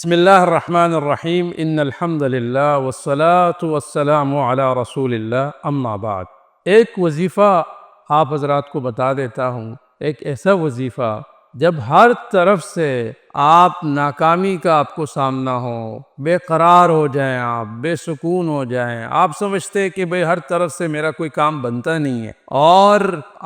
بسم اللہ الرحمن الرحیم ان الحمد للہ والصلاة والسلام علی رسول اللہ اما بعد۔ ایک وظیفہ آپ حضرات کو بتا دیتا ہوں، ایک ایسا وظیفہ جب ہر طرف سے آپ ناکامی کا آپ کو سامنا ہو، بے قرار ہو جائیں، آپ بے سکون ہو جائیں، آپ سمجھتے کہ بھئی ہر طرف سے میرا کوئی کام بنتا نہیں ہے، اور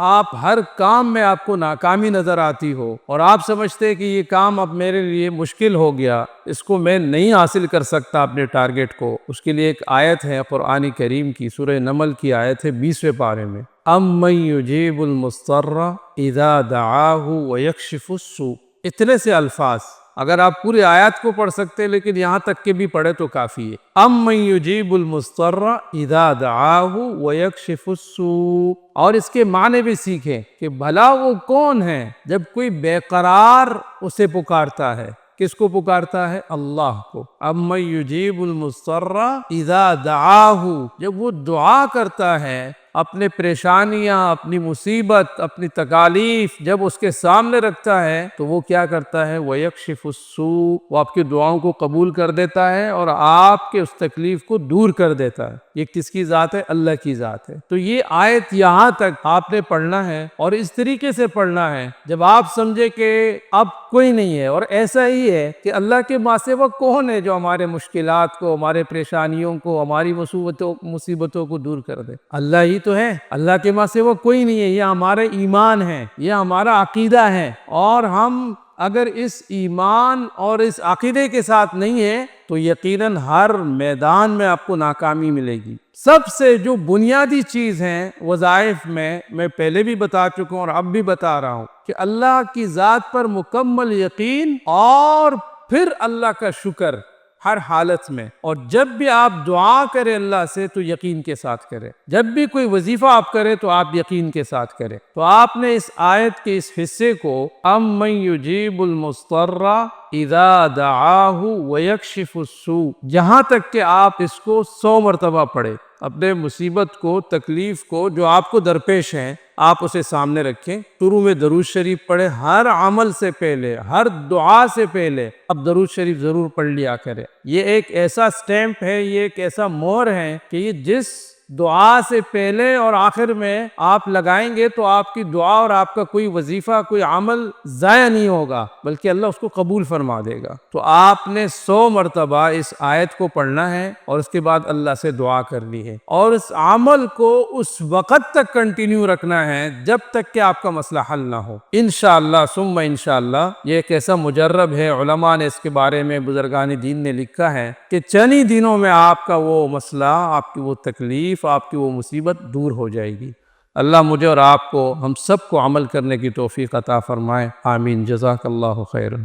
آپ ہر کام میں آپ کو ناکامی نظر آتی ہو، اور آپ سمجھتے کہ یہ کام اب میرے لیے مشکل ہو گیا، اس کو میں نہیں حاصل کر سکتا اپنے ٹارگٹ کو۔ اس کے لیے ایک آیت ہے قرآن کریم کی، سورہ نمل کی آیت ہے 20ویں پارے میں، امن یجیب المضطر اذا دعاہ ویکشف السوء۔ اتنے سے الفاظ، اگر آپ پورے آیات کو پڑھ سکتے لیکن یہاں تک کہ بھی پڑھے تو کافی ہے۔ امن یجیب المضطر اذا دعاہ ویکشف السوء، اور اس کے معنی بھی سیکھیں کہ بھلا وہ کون ہے جب کوئی بے قرار اسے پکارتا ہے۔ کس کو پکارتا ہے؟ اللہ کو۔ امن یجیب المضطر اذا دعاہ، جب وہ دعا کرتا ہے، اپنے پریشانیاں، اپنی مصیبت، اپنی تکالیف جب اس کے سامنے رکھتا ہے تو وہ کیا کرتا ہے؟ وَيَكْشِفُ السُّوءَ، وہ آپ کی دعاؤں کو قبول کر دیتا ہے اور آپ کے اس تکلیف کو دور کر دیتا ہے۔ یہ کس کی ذات ہے؟ اللہ کی ذات ہے۔ تو یہ آیت یہاں تک آپ نے پڑھنا ہے، اور اس طریقے سے پڑھنا ہے جب آپ سمجھے کہ اب کوئی نہیں ہے، اور ایسا ہی ہے کہ اللہ کے ماں سے وہ کون ہے جو ہمارے مشکلات کو، ہمارے پریشانیوں کو، ہماری مصیبتوں کو دور کر دے؟ اللہ ہی تو ہے۔ اللہ کے ماں سے وہ کوئی نہیں ہے۔ یہ ہمارا ایمان ہے، یہ ہمارا عقیدہ ہے، اور ہم اگر اس ایمان اور اس عقیدے کے ساتھ نہیں ہیں تو یقیناً ہر میدان میں آپ کو ناکامی ملے گی۔ سب سے جو بنیادی چیز ہیں وظائف میں پہلے بھی بتا چکا ہوں اور اب بھی بتا رہا ہوں کہ اللہ کی ذات پر مکمل یقین، اور پھر اللہ کا شکر ہر حالت میں۔ اور جب بھی آپ دعا کریں اللہ سے تو یقین کے ساتھ کریں، جب بھی کوئی وظیفہ آپ کریں تو آپ یقین کے ساتھ کریں۔ تو آپ نے اس آیت کے اس حصے کو امن یجیب المضطر اذا دعاہ ویکشف السوء، جہاں تک کہ آپ اس کو 100 مرتبہ پڑھیں، اپنے مصیبت کو، تکلیف کو جو آپ کو درپیش ہیں، آپ اسے سامنے رکھیں۔ شروع میں درود شریف پڑھیں، ہر عمل سے پہلے، ہر دعا سے پہلے اب درود شریف ضرور پڑھ لیا کریں۔ یہ ایک ایسا سٹیمپ ہے، یہ ایک ایسا مہر ہے کہ یہ جس دعا سے پہلے اور آخر میں آپ لگائیں گے تو آپ کی دعا اور آپ کا کوئی وظیفہ، کوئی عمل ضائع نہیں ہوگا، بلکہ اللہ اس کو قبول فرما دے گا۔ تو آپ نے 100 مرتبہ اس آیت کو پڑھنا ہے، اور اس کے بعد اللہ سے دعا کرنی ہے، اور اس عمل کو اس وقت تک کنٹینیو رکھنا ہے جب تک کہ آپ کا مسئلہ حل نہ ہو۔ انشاءاللہ ثم انشاءاللہ یہ ایک ایسا مجرب ہے، علماء نے اس کے بارے میں، بزرگان دین نے لکھا ہے کہ چند ہی دنوں میں آپ کا وہ مسئلہ، آپ کی وہ تکلیف، آپ کی وہ مصیبت دور ہو جائے گی۔ اللہ مجھے اور آپ کو، ہم سب کو عمل کرنے کی توفیق عطا فرمائے، آمین۔ جزاک اللہ خیرا۔